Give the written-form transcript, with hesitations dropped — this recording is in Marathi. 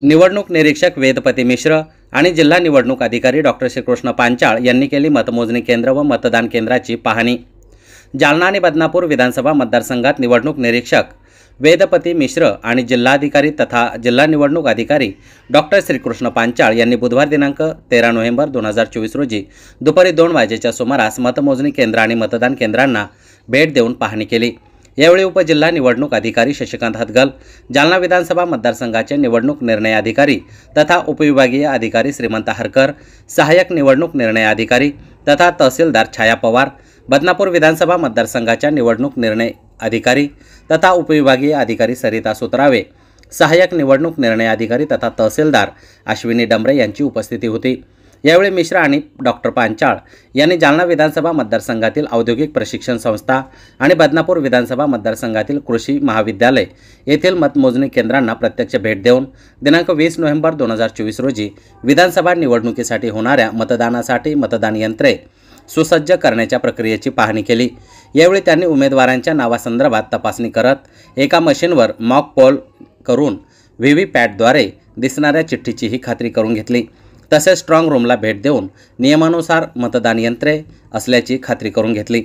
निवडणूक निरीक्षक वेदपती मिश्र आणि जिल्हा निवडणूक अधिकारी डॉक्टर श्रीकृष्ण पांचाळ यांनी केली मतमोजणी केंद्र व मतदान केंद्राची पाहणी। जालना आणि बदनापूर विधानसभा मतदारसंघात निवडणूक निरीक्षक वेदपती मिश्र आणि जिल्हाधिकारी तथा जिल्हा निवडणूक अधिकारी डॉक्टर श्रीकृष्ण पांचाळ यांनी बुधवार दिनांक 13 नोव्हेंबर 2024 रोजी दुपारी 2 वाजेच्या सुमारास मतमोजणी केंद्र आणि मतदान केंद्रांना भेट देऊन पाहणी केली। यावेळी उपजिल्हा निवडणूक अधिकारी शशिकांत हदगल, जालना विधानसभा मतदारसंघाचे निवडणूक निर्णय अधिकारी तथा उपविभागीय अधिकारी श्रीमंत हरकर, सहाय्यक निवडणूक निर्णय अधिकारी तथा तहसीलदार छाया पवार, बदनापूर विधानसभा मतदारसंघाच्या निवडणूक निर्णय अधिकारी तथा उपविभागीय अधिकारी सरिता सुत्रावे, सहाय्यक निवडणूक निर्णय अधिकारी तथा तहसीलदार अश्विनी डंबरे यांची उपस्थिती होती। यावेळी मिश्र आणि डॉक्टर पांचाळ यांनी जालना विधानसभा मतदारसंघातील औद्योगिक प्रशिक्षण संस्था आणि बदनापूर विधानसभा मतदारसंघातील कृषी महाविद्यालय येथील मतमोजणी केंद्रांना प्रत्यक्ष भेट देऊन दिनांक 20 नोव्हेंबर 2024 रोजी विधानसभा निवडणुकीसाठी होणाऱ्या मतदानासाठी मतदान यंत्रे सुसज्ज करण्याच्या प्रक्रियेची पाहणी केली। यावेळी त्यांनी उमेदवारांच्या नावासंदर्भात तपासणी करत एका मशीनवर मॉक पोल करून व्हीव्हीपॅटद्वारे दिसणाऱ्या चिठ्ठीचीही खात्री करून घेतली। तसेच स्ट्रॉंग रूमला भेट देऊन नियमानुसार मतदान यंत्रे असल्याची खात्री करून घेतली।